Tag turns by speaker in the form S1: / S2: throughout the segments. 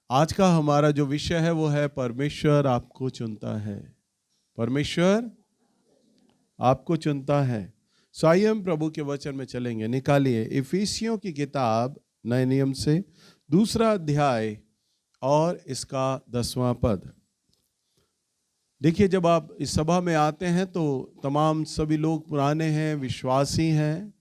S1: आज का हमारा जो विषय है वो है परमेश्वर आपको चुनता है। परमेश्वर आपको चुनता है। सो आइए हम प्रभु के वचन में चलेंगे। निकालिए इफिसियों की किताब नए नियम से 2 अध्याय और इसका 10वां पद। देखिए, जब आप इस सभा में आते हैं तो तमाम सभी लोग पुराने हैं, विश्वासी हैं।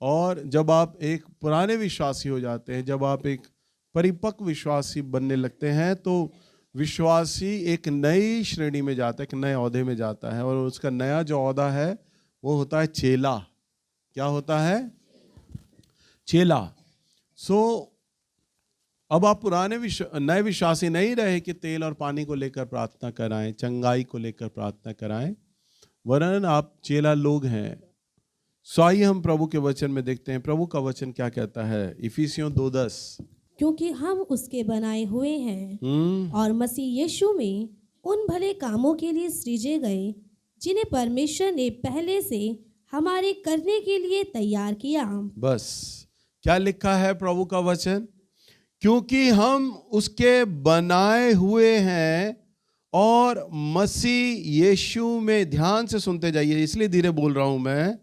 S1: और जब आप एक पुराने विश्वासी हो जाते हैं, जब आप एक परिपक्व विश्वासी बनने लगते हैं, तो विश्वासी एक नई श्रेणी में जाता है, एक नए ओहदे में जाता है। और उसका नया जो ओहदा है वो होता है चेला। क्या होता है? चेला। सो अब आप नए विश्वासी नहीं रहे कि तेल और पानी को लेकर प्रार्थना कराएं, चंगाई को लेकर प्रार्थना कराएं, वरन आप चेला लोग हैं। सो आइए हम प्रभु के वचन में देखते हैं प्रभु का वचन क्या कहता है। इफिसियों 2:10।
S2: क्योंकि हम उसके बनाए हुए हैं और मसीह यीशु में उन भले कामों के लिए सृजे गए जिन्हें परमेश्वर ने पहले से हमारे करने के लिए तैयार किया।
S1: बस क्या लिखा है प्रभु का वचन? क्योंकि हम उसके बनाए हुए हैं और मसीह यीशु में, ध्यान से सुनते जाइए, इसलिए धीरे बोल रहा हूं मैं,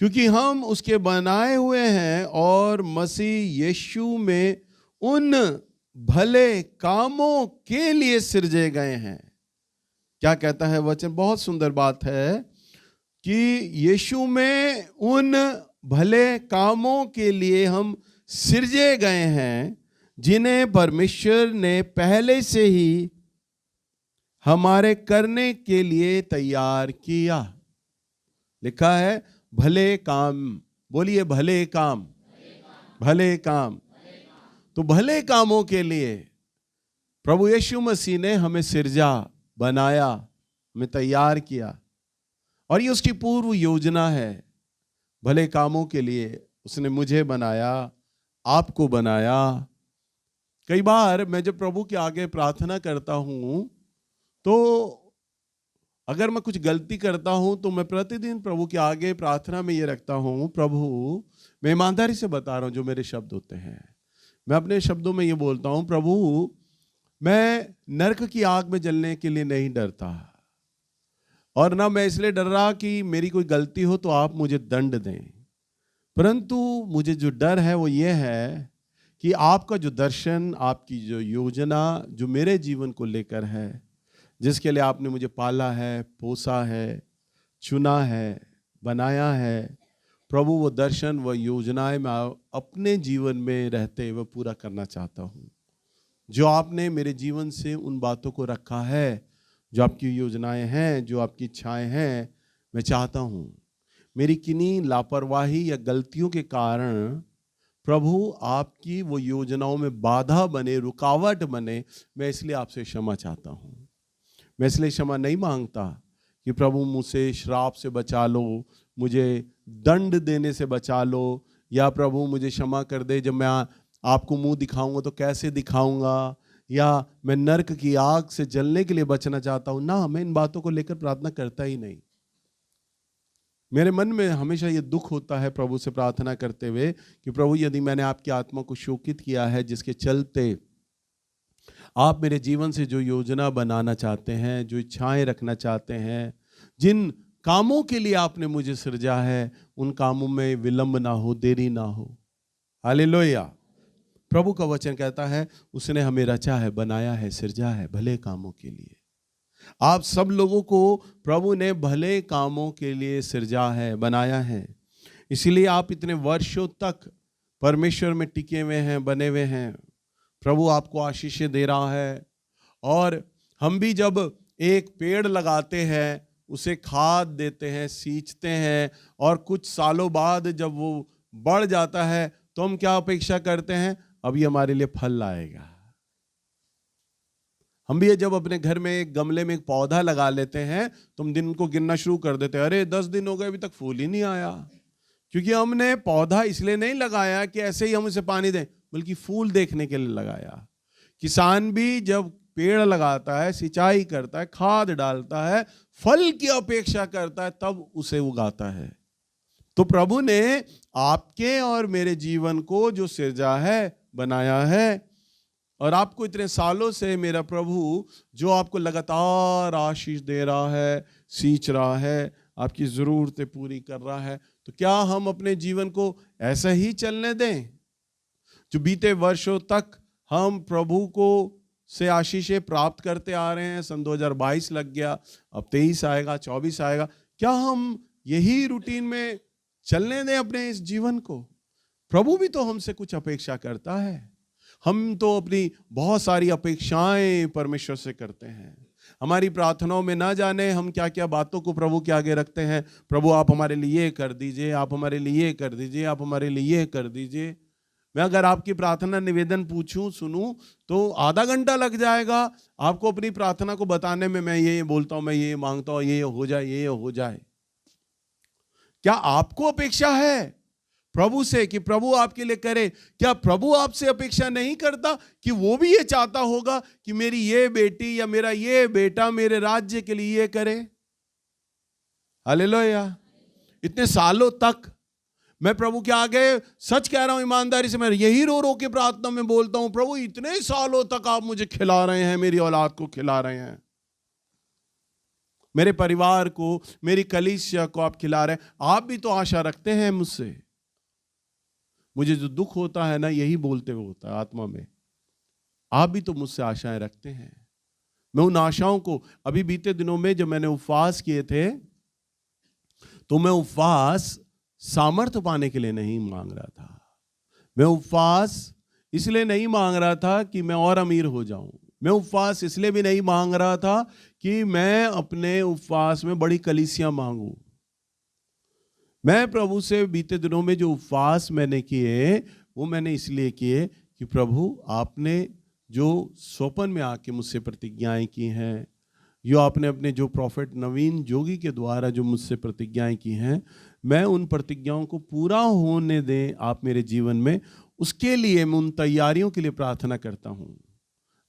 S1: क्योंकि हम उसके बनाए हुए हैं और मसीह यीशु में उन भले कामों के लिए सृजे गए हैं। क्या कहता है वचन? बहुत सुंदर बात है कि यीशु में उन भले कामों के लिए हम सृजे गए हैं जिन्हें परमेश्वर ने पहले से ही हमारे करने के लिए तैयार किया। लिखा है भले काम। बोलिए भले काम। भले काम। तो भले कामों के लिए प्रभु यीशु मसीह ने हमें सृजा, बनाया, हमें तैयार किया। और ये उसकी पूर्व योजना है। भले कामों के लिए उसने मुझे बनाया, आपको बनाया। कई बार मैं जब प्रभु के आगे प्रार्थना करता हूं तो अगर मैं कुछ गलती करता हूं तो मैं प्रतिदिन प्रभु के आगे प्रार्थना में ये रखता हूं, प्रभु, मैं ईमानदारी से बता रहा हूं जो मेरे शब्द होते हैं, मैं अपने शब्दों में ये बोलता हूं, प्रभु, मैं नरक की आग में जलने के लिए नहीं डरता, और ना मैं इसलिए डर रहा कि मेरी कोई गलती हो तो आप मुझे दंड दें, परंतु मुझे जो डर है वो ये है कि आपका जो दर्शन, आपकी जो योजना जो मेरे जीवन को लेकर है, जिसके लिए आपने मुझे पाला है, पोसा है, चुना है, बनाया है, प्रभु, वो दर्शन, वो योजनाएं मैं अपने जीवन में रहते हुए पूरा करना चाहता हूँ। जो आपने मेरे जीवन से उन बातों को रखा है, जो आपकी योजनाएं हैं, जो आपकी इच्छाएं हैं, मैं चाहता हूँ मेरी किन्हीं लापरवाही या गलतियों के कारण प्रभु आपकी वो योजनाओं में बाधा बने, रुकावट बने, मैं इसलिए आपसे क्षमा चाहता हूँ। मैं इसलिए क्षमा नहीं मांगता कि प्रभु मुझसे श्राप से बचा लो, मुझे दंड देने से बचा लो, या प्रभु मुझे क्षमा कर दे, जब मैं आपको मुंह दिखाऊंगा तो कैसे दिखाऊंगा, या मैं नरक की आग से जलने के लिए बचना चाहता हूं ना। मैं इन बातों को लेकर प्रार्थना करता ही नहीं। मेरे मन में हमेशा ये दुख होता है प्रभु से प्रार्थना करते हुए कि प्रभु, यदि मैंने आपकी आत्मा को शोकित किया है, जिसके चलते आप मेरे जीवन से जो योजना बनाना चाहते हैं, जो इच्छाएं रखना चाहते हैं, जिन कामों के लिए आपने मुझे सृजा है, उन कामों में विलंब ना हो, देरी ना हो। हालेलुया। प्रभु का वचन कहता है उसने हमें रचा है, बनाया है, सृजा है भले कामों के लिए। आप सब लोगों को प्रभु ने भले कामों के लिए सृजा है, बनाया है। इसीलिए आप इतने वर्षों तक परमेश्वर में टिके हुए हैं, बने हुए हैं। प्रभु आपको आशीषें दे रहा है। और हम भी जब एक पेड़ लगाते हैं, उसे खाद देते हैं, सींचते हैं, और कुछ सालों बाद जब वो बढ़ जाता है तो हम क्या अपेक्षा करते हैं? अभी हमारे लिए फल लाएगा। हम भी जब अपने घर में एक गमले में एक पौधा लगा लेते हैं तो हम दिन को गिनना शुरू कर देते हैं, अरे 10 दिन हो गए अभी तक फूल ही नहीं आया। क्योंकि हमने पौधा इसलिए नहीं लगाया कि ऐसे ही हम उसे पानी दें, बल्कि फूल देखने के लिए लगाया। किसान भी जब पेड़ लगाता है, सिंचाई करता है, खाद डालता है, फल की अपेक्षा करता है, तब उसे उगाता है। तो प्रभु ने आपके और मेरे जीवन को जो सृजा है, बनाया है, इसीलिए आप इतने वर्षों तक परमेश्वर में टिके हुए हैं, बने हुए हैं। और आपको इतने सालों से मेरा प्रभु जो आपको लगातार आशीष दे रहा है, सींच रहा है, आपकी ज़रूरतें पूरी कर रहा है, तो क्या हम अपने जीवन को ऐसा ही चलने दें? जो बीते वर्षों तक हम प्रभु को से आशीषें प्राप्त करते आ रहे हैं, सन 2022 लग गया, अब 23 आएगा, 24 आएगा, क्या हम यही रूटीन में चलने दें अपने इस जीवन को? प्रभु भी तो हमसे कुछ अपेक्षा करता है। हम तो अपनी बहुत सारी अपेक्षाएं परमेश्वर से करते हैं। हमारी प्रार्थनाओं में ना जाने हम क्या क्या बातों को प्रभु के आगे रखते हैं। प्रभु आप हमारे लिए कर दीजिए, आप हमारे लिए कर दीजिए, आप हमारे लिए कर दीजिए। मैं अगर आपकी प्रार्थना निवेदन पूछूं, सुनूं, तो आधा घंटा लग जाएगा आपको अपनी प्रार्थना को बताने में। मैं ये बोलता हूं, मैं ये मांगता हूं, ये हो जाए, ये हो जाए। क्या आपको अपेक्षा है प्रभु से कि प्रभु आपके लिए करे? क्या प्रभु आपसे अपेक्षा नहीं करता कि वो भी ये चाहता होगा कि मेरी ये बेटी या मेरा ये बेटा मेरे राज्य के लिए ये करे? हालेलुया। इतने सालों तक मैं प्रभु के आगे सच कह रहा हूं, ईमानदारी से मैं यही रो रो के प्रार्थना में बोलता हूं, प्रभु इतने सालों तक आप मुझे खिला रहे हैं, मेरी औलाद को खिला रहे हैं, मेरे परिवार को, मेरी कलीसिया को आप खिला रहे हैं। आप भी तो आशा रखते हैं मुझसे। मुझे जो दुख होता है ना, यही बोलते हुए होता है आत्मा में। आप भी तो मुझसे आशाएं रखते हैं। मैं उन आशाओं को, अभी बीते दिनों में जब मैंने उपवास किए थे, तो मैं उपवास सामर्थ्य पाने के लिए नहीं मांग रहा था। मैं उपवास इसलिए नहीं मांग रहा था कि मैं और अमीर हो जाऊं। मैं उपवास इसलिए भी नहीं मांग रहा था कि मैं अपने उपवास में बड़ी कलीसिया मांगूं। मैं प्रभु से बीते दिनों में जो उपवास मैंने किए, वो मैंने इसलिए किए कि प्रभु आपने जो स्वप्न में आके मुझसे प्रतिज्ञाएं की हैं, जो आपने अपने जो प्रॉफिट नवीन जोगी के द्वारा जो मुझसे प्रतिज्ञाएं की हैं, मैं उन प्रतिज्ञाओं को पूरा होने दें आप मेरे जीवन में। उसके लिए मैं उन तैयारियों के लिए प्रार्थना करता हूं।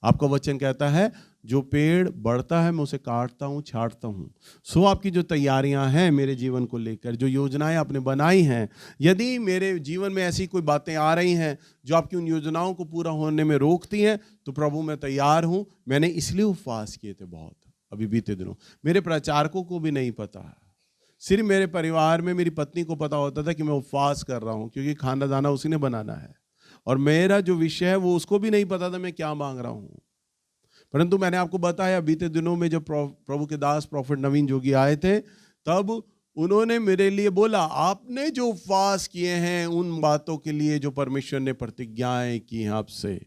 S1: आपका वचन कहता है जो पेड़ बढ़ता है मैं उसे काटता हूं, छांटता हूं। सो आपकी जो तैयारियां हैं मेरे जीवन को लेकर, जो योजनाएं आपने बनाई हैं, यदि मेरे जीवन में ऐसी कोई बातें आ रही हैं जो आपकी उन योजनाओं को पूरा होने में रोकती हैं, तो प्रभु मैं तैयार हूं। मैंने इसलिए उपवास किए थे बहुत अभी बीते दिनों। मेरे प्रचारकों को भी नहीं पता, सिर्फ मेरे परिवार में मेरी पत्नी को पता होता था कि मैं उपवास कर रहा हूं, क्योंकि खाना दाना उसी ने बनाना है। और मेरा जो विषय है वो उसको भी नहीं पता था मैं क्या मांग रहा हूं। परंतु मैंने आपको बताया बीते दिनों में जब प्रभु के दास प्रॉफिट नवीन जोगी आए थे, तब उन्होंने मेरे लिए बोला, आपने जो उपवास किए हैं उन बातों के लिए जो परमेश्वर ने प्रतिज्ञाएं की हैं आपसे,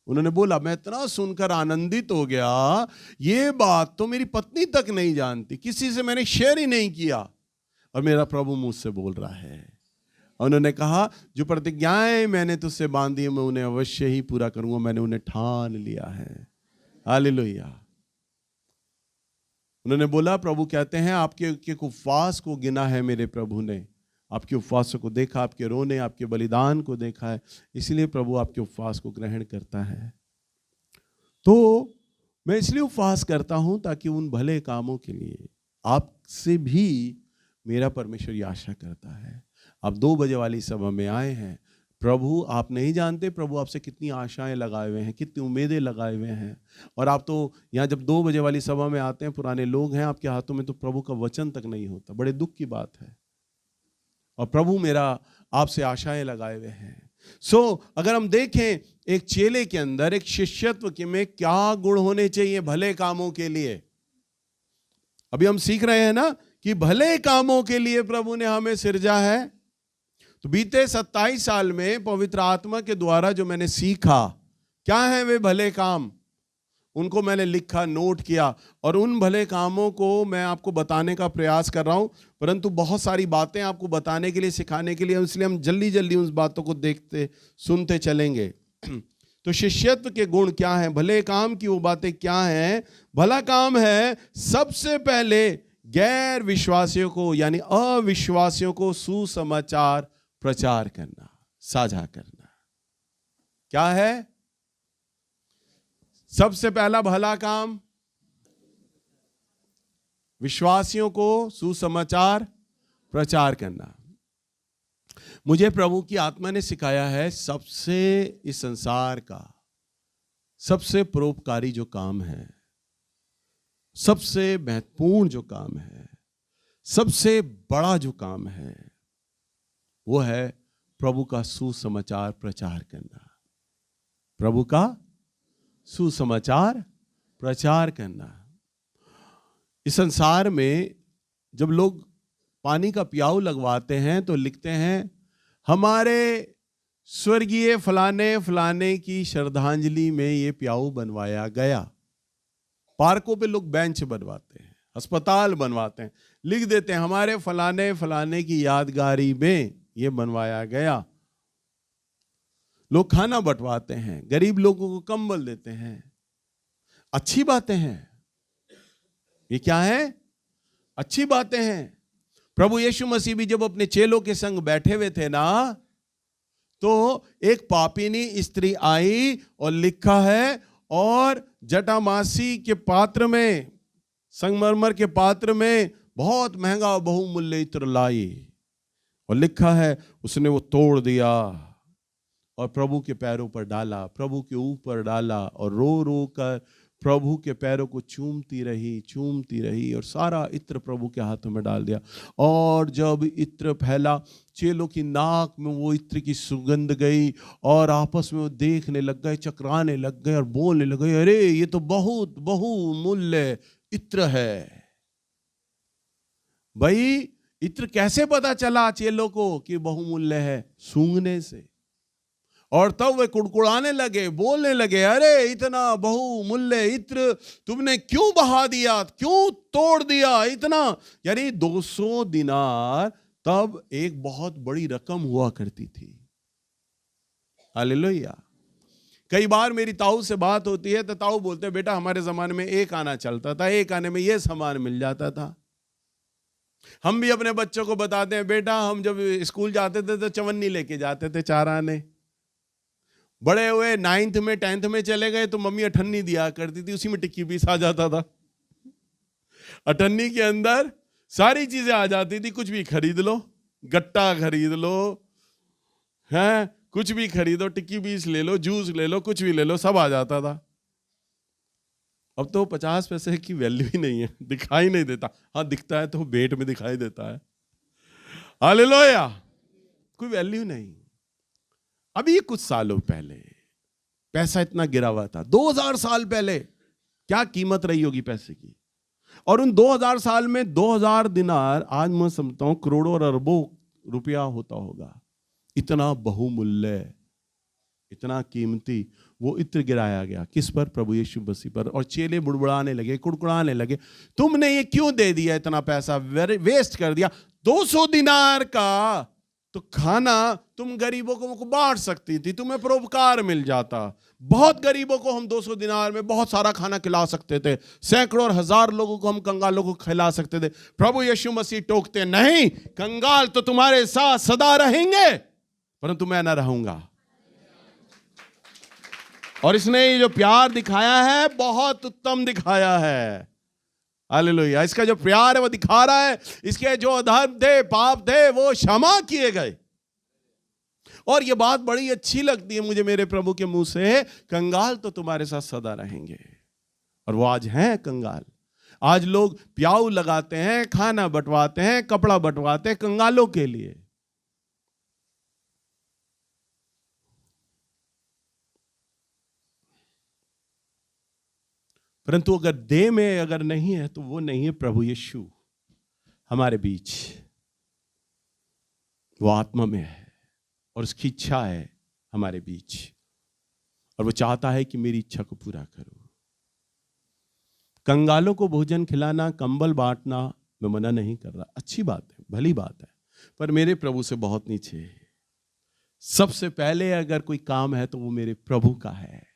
S1: उन्होंने बोला। मैं इतना सुनकर आनंदित हो गया। ये बात तो मेरी पत्नी तक नहीं जानती, किसी से मैंने शेयर ही नहीं किया, और मेरा प्रभु मुझसे बोल रहा है। उन्होंने कहा जो प्रतिज्ञाएं मैंने तुझसे बांधी मैं उन्हें अवश्य ही पूरा करूंगा, मैंने उन्हें ठान लिया है। हालेलुया। उन्होंने बोला, प्रभु कहते हैं आपके उपवास को गिना है मेरे प्रभु ने, आपके उपवासों को देखा, आपके रोने, आपके बलिदान को देखा है, इसलिए प्रभु आपके उपवास को ग्रहण करता है। तो मैं इसलिए उपवास करता हूं ताकि उन भले कामों के लिए आपसे भी मेरा परमेश्वर ये आशा करता है। आप 2 बजे वाली सभा में आए हैं, प्रभु आप नहीं जानते प्रभु आपसे कितनी आशाएं लगाए हुए हैं, कितनी उम्मीदें लगाए हुए हैं। और आप तो यहाँ जब 2 बजे वाली सभा में आते हैं, पुराने लोग हैं आपके हाथों में, तो प्रभु का वचन तक नहीं होता। बड़े दुख की बात है। और प्रभु मेरा आपसे आशाएं लगाए हुए हैं। अगर हम देखें एक चेले के अंदर, एक शिष्यत्व के में क्या गुण होने चाहिए भले कामों के लिए, अभी हम सीख रहे हैं ना कि भले कामों के लिए प्रभु ने हमें सिरजा है। तो बीते 27 साल में पवित्र आत्मा के द्वारा जो मैंने सीखा, क्या है वे भले काम, उनको मैंने लिखा, नोट किया, और उन भले कामों को मैं आपको बताने का प्रयास कर रहा हूं। परंतु बहुत सारी बातें आपको बताने के लिए, सिखाने के लिए, इसलिए हम जल्दी जल्दी उस बातों को देखते सुनते चलेंगे। तो शिष्यत्व के गुण क्या हैं, भले काम की वो बातें क्या हैं? भला काम है सबसे पहले गैर विश्वासियों को यानी अविश्वासियों को सुसमाचार प्रचार करना, साझा करना। क्या है सबसे पहला भला काम? विश्वासियों को सुसमाचार प्रचार करना। मुझे प्रभु की आत्मा ने सिखाया है, सबसे इस संसार का सबसे परोपकारी जो काम है, सबसे महत्वपूर्ण जो काम है, सबसे बड़ा जो काम है, वो है प्रभु का सुसमाचार प्रचार करना। प्रभु का सुसमाचार प्रचार करना। इस संसार में जब लोग पानी का प्याऊ लगवाते हैं तो लिखते हैं हमारे स्वर्गीय फलाने फलाने की श्रद्धांजलि में ये प्याऊ बनवाया गया। पार्कों पे लोग बेंच बनवाते हैं, अस्पताल बनवाते हैं, लिख देते हैं हमारे फलाने फलाने की यादगारी में ये बनवाया गया। लोग खाना बंटवाते हैं, गरीब लोगों को कंबल देते हैं। अच्छी बातें हैं, ये क्या है? अच्छी बातें हैं। प्रभु यीशु मसीह भी जब अपने चेलों के संग बैठे हुए थे ना, तो एक पापिनी स्त्री आई और लिखा है और जटामासी के पात्र में, संगमरमर के पात्र में बहुत महंगा बहुमूल्य इत्र लाई, और लिखा है उसने वो तोड़ दिया और प्रभु के पैरों पर डाला, प्रभु के ऊपर डाला, और रो रो कर प्रभु के पैरों को चूमती रही और सारा इत्र प्रभु के हाथों में डाल दिया। और जब इत्र फैला, चेलों की नाक में वो इत्र की सुगंध गई और आपस में वो देखने लग गए, चकराने लग गए और बोलने लग गए, अरे ये तो बहुत बहुमूल्य इत्र है। भाई इत्र कैसे पता चला चेलों को कि बहुमूल्य है? सूंघने से। और तब वे कुड़कुड़ाने लगे, बोलने लगे, अरे इतना बहुमूल्य इत्र तुमने क्यों बहा दिया, क्यों तोड़ दिया इतना? यानी 200 दिनार तब एक बहुत बड़ी रकम हुआ करती थी। हालेलुया। कई बार मेरी ताऊ से बात होती है तो ताऊ बोलते हैं, बेटा हमारे जमाने में एक आना चलता था, एक आने में ये सामान मिल जाता था। हम भी अपने बच्चों को बताते हैं, बेटा हम जब स्कूल जाते थे तो चवन्नी लेके जाते थे, 4 आने। बड़े हुए 9th में 10th में चले गए तो मम्मी अठन्नी दिया करती थी, उसी में टिक्की पीस आ जाता था। अठन्नी के अंदर सारी चीजें आ जाती थी, कुछ भी खरीद लो, गट्टा खरीद लो, हैं कुछ भी खरीदो, टिक्की पीस ले लो, जूस ले लो, कुछ भी ले लो, सब आ जाता था। अब तो 50 पैसे की वैल्यू ही नहीं है, दिखाई नहीं देता। हाँ दिखता है तो बेट में दिखाई देता है। हालेलुया। कोई वैल्यू नहीं। अभी कुछ सालों पहले पैसा इतना गिरा हुआ था, 2000 साल पहले क्या कीमत रही होगी पैसे की। और उन 2000 साल में 2000 दिनार आज मैं समझता हूं करोड़ों और अरबों रुपया होता होगा। इतना बहुमूल्य, इतना कीमती वो इत्र गिराया गया। किस पर? प्रभु यीशु मसीह पर। और चेले बुड़बुड़ाने लगे, कुड़कुड़ाने लगे, तुमने ये क्यों दे दिया, इतना पैसा वेस्ट कर दिया। 200 दिनार का तो खाना तुम गरीबों को बांट सकती थी, तुम्हें परोपकार मिल जाता। बहुत गरीबों को हम 200 दिनार में बहुत सारा खाना खिला सकते थे, सैकड़ों और हजार लोगों को हम कंगालों को खिला सकते थे। प्रभु यीशु मसीह टोकते, नहीं, कंगाल तो तुम्हारे साथ सदा रहेंगे परंतु मैं ना रहूंगा। और इसने ये जो प्यार दिखाया है बहुत उत्तम दिखाया है। हालेलुया। इसका जो प्यार है वो दिखा रहा है, इसके जो अधर्म थे, पाप थे, वो क्षमा किए गए। और ये बात बड़ी अच्छी लगती है मुझे मेरे प्रभु के मुंह से, कंगाल तो तुम्हारे साथ सदा रहेंगे। और वो आज हैं कंगाल। आज लोग प्याऊ लगाते हैं, खाना बंटवाते हैं, कपड़ा बंटवाते हैं कंगालों के लिए। परंतु अगर देह में अगर नहीं है तो वो नहीं है प्रभु यीशु हमारे बीच। वो आत्मा में है और उसकी इच्छा है हमारे बीच, और वो चाहता है कि मेरी इच्छा को पूरा करो। कंगालों को भोजन खिलाना, कंबल बांटना मैं मना नहीं कर रहा, अच्छी बात है, भली बात है, पर मेरे प्रभु से बहुत नीचे है। सबसे पहले अगर कोई काम है तो वो मेरे प्रभु का है,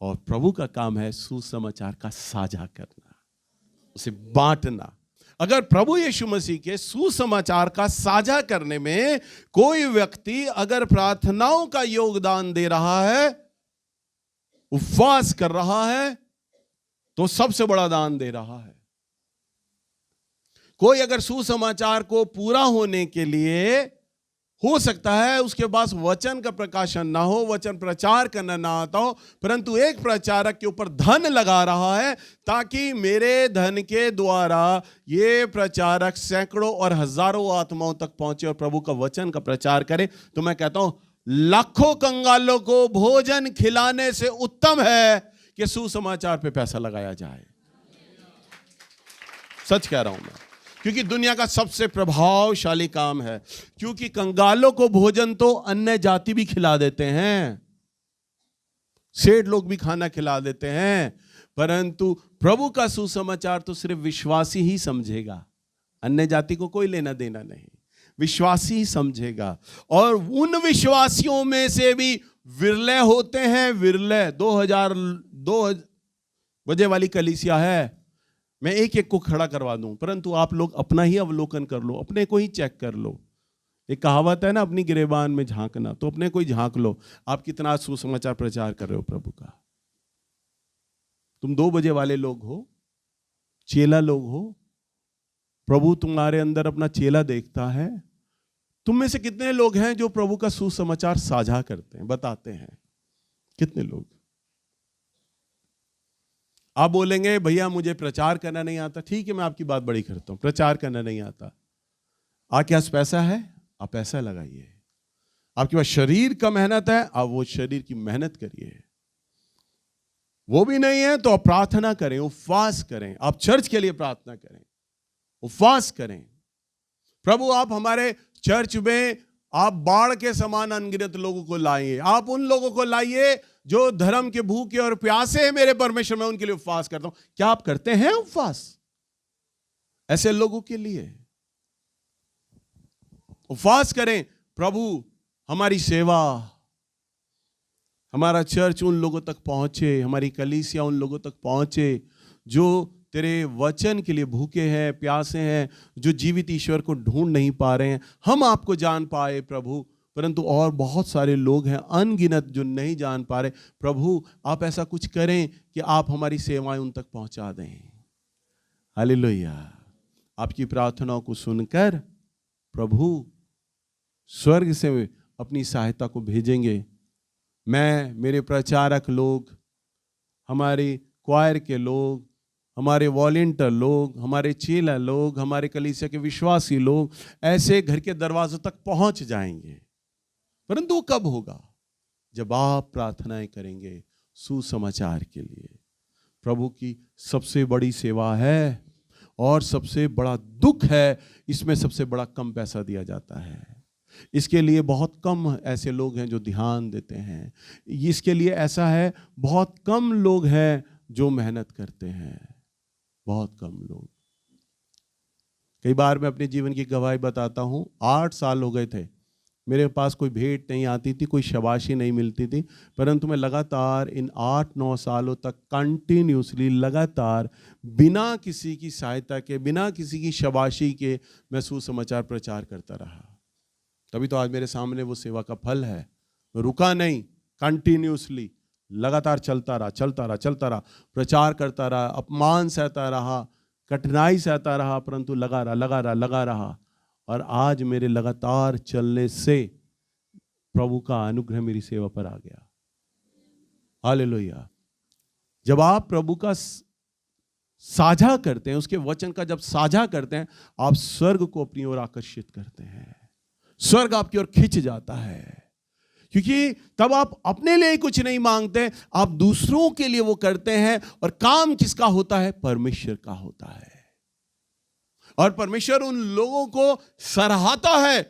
S1: और प्रभु का काम है सुसमाचार का साझा करना, उसे बांटना। अगर प्रभु यीशु मसीह के सुसमाचार का साझा करने में कोई व्यक्ति अगर प्रार्थनाओं का योगदान दे रहा है, उपवास कर रहा है, तो सबसे बड़ा दान दे रहा है। कोई अगर सुसमाचार को पूरा होने के लिए हो सकता है उसके पास वचन का प्रकाशन ना हो, वचन प्रचार करना ना आता हो, परंतु एक प्रचारक के ऊपर धन लगा रहा है ताकि मेरे धन के द्वारा ये प्रचारक सैकड़ों और हजारों आत्माओं तक पहुंचे और प्रभु का वचन का प्रचार करे। तो मैं कहता हूं लाखों कंगालों को भोजन खिलाने से उत्तम है कि सुसमाचार पे पैसा लगाया जाए। सच कह रहा हूं मैं, क्योंकि दुनिया का सबसे प्रभावशाली काम है। क्योंकि कंगालों को भोजन तो अन्य जाति भी खिला देते हैं, सेठ लोग भी खाना खिला देते हैं, परंतु प्रभु का सुसमाचार तो सिर्फ विश्वासी ही समझेगा। अन्य जाति को कोई लेना देना नहीं, विश्वासी ही समझेगा। और उन विश्वासियों में से भी विरले होते हैं, विरले 2002 बजे वाली कलीसिया है, मैं एक एक को खड़ा करवा दूं, परंतु आप लोग अपना ही अवलोकन कर लो, अपने को ही चेक कर लो। एक कहावत है ना, अपनी गिरेबान में झांकना, तो अपने को ही झांक लो, आप कितना सुसमाचार प्रचार कर रहे हो प्रभु का। तुम 2 बजे वाले लोग हो, चेला लोग हो, प्रभु तुम्हारे अंदर अपना चेला देखता है। तुम में से कितने लोग हैं जो प्रभु का सुसमाचार साझा करते हैं, बताते हैं? कितने लोग? आप बोलेंगे भैया मुझे प्रचार करना नहीं आता। ठीक है, मैं आपकी बात बड़ी करता हूं, प्रचार करना नहीं आता। आपके पास पैसा है, आप पैसा लगाइए। आपके पास शरीर का मेहनत है, आप वो शरीर की मेहनत करिए। वो भी नहीं है तो आप प्रार्थना करें, उपवास करें। आप चर्च के लिए प्रार्थना करें, उपवास करें। प्रभु आप हमारे चर्च में आप बाढ़ के समान अनगिनत लोगों को लाइए। आप उन लोगों को लाइए जो धर्म के भूखे और प्यासे हैं मेरे परमेश्वर, मैं उनके लिए उपवास करता हूं। क्या आप करते हैं उपवास ऐसे लोगों के लिए? उपवास करें। प्रभु हमारी सेवा, हमारा चर्च उन लोगों तक पहुंचे, हमारी कलीसिया उन लोगों तक पहुंचे जो तेरे वचन के लिए भूखे हैं, प्यासे हैं, जो जीवित ईश्वर को ढूंढ नहीं पा रहे हैं। हम आपको जान पाए प्रभु, परंतु और बहुत सारे लोग हैं अनगिनत जो नहीं जान पा रहे। प्रभु आप ऐसा कुछ करें कि आप हमारी सेवाएं उन तक पहुंचा दें। हालेलुया। आपकी प्रार्थनाओं को सुनकर प्रभु स्वर्ग से अपनी सहायता को भेजेंगे। मैं, मेरे प्रचारक लोग, हमारे क्वायर के लोग, हमारे वॉलेंटियर लोग, हमारे चेला लोग, हमारे कलीसिया के विश्वासी लोग ऐसे घर के दरवाजों तक पहुंच जाएंगे। परंतु वो कब होगा? जब आप प्रार्थनाएं करेंगे सुसमाचार के लिए। प्रभु की सबसे बड़ी सेवा है और सबसे बड़ा दुख है, इसमें सबसे बड़ा कम पैसा दिया जाता है। इसके लिए बहुत कम ऐसे लोग हैं जो ध्यान देते हैं। इसके लिए ऐसा है, बहुत कम लोग हैं जो मेहनत करते हैं, बहुत कम लोग। कई बार मैं अपने जीवन की गवाही बताता हूं। 8 साल हो गए थे, मेरे पास कोई भेंट नहीं आती थी, कोई शाबाशी नहीं मिलती थी, परंतु मैं लगातार इन 8-9 सालों तक कंटिन्यूसली लगातार बिना किसी की सहायता के, बिना किसी की शाबाशी के मैं सुसमाचार प्रचार करता रहा। तभी तो आज मेरे सामने वो सेवा का फल है। मैं रुका नहीं, कंटिन्यूसली लगातार चलता रहा, प्रचार करता रहा, अपमान सहता रहा, कठिनाई सहता रहा, परंतु लगा रहा। और आज मेरे लगातार चलने से प्रभु का अनुग्रह मेरी सेवा पर आ गया। हालेलुया। जब आप प्रभु का साझा करते हैं, उसके वचन का जब साझा करते हैं, आप स्वर्ग को अपनी ओर आकर्षित करते हैं, स्वर्ग आपकी ओर खिंच जाता है। क्योंकि तब आप अपने लिए कुछ नहीं मांगते, आप दूसरों के लिए वो करते हैं। और काम किसका होता है? परमेश्वर का होता है। और परमेश्वर उन लोगों को सराहता है,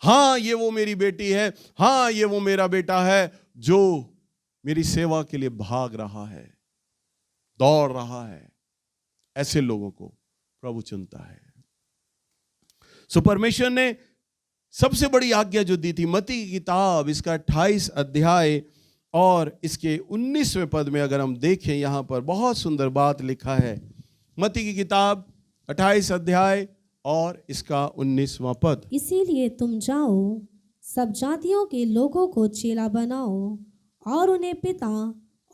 S1: हां ये वो मेरी बेटी है, हां ये वो मेरा बेटा है जो मेरी सेवा के लिए भाग रहा है, दौड़ रहा है। ऐसे लोगों को प्रभु चुनता है। सो परमेश्वर ने सबसे बड़ी आज्ञा जो दी थी, मत्ती की किताब इसका 28 अध्याय और इसके 19वें पद में अगर हम देखें, यहां पर बहुत सुंदर बात लिखा है। मत्ती की किताब 28 अध्याय और इसका 19वां पद।
S2: इसीलिए तुम जाओ, सब जातियों के लोगों को चेला बनाओ और उन्हें पिता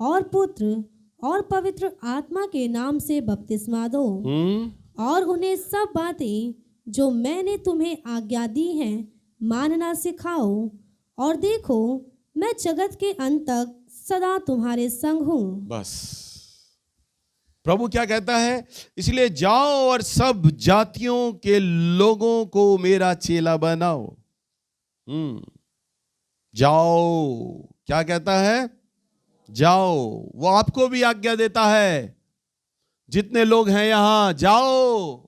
S2: और पुत्र और पवित्र आत्मा के नाम से बपतिस्मा दो और उन्हें सब बातें जो मैंने तुम्हें आज्ञा दी हैं मानना सिखाओ, और देखो मैं जगत के अंत तक सदा तुम्हारे संग हूँ।
S1: बस प्रभु क्या कहता है, इसलिए जाओ और सब जातियों के लोगों को मेरा चेला बनाओ। जाओ, क्या कहता है, जाओ। वो आपको भी आज्ञा देता है, जितने लोग हैं यहां, जाओ।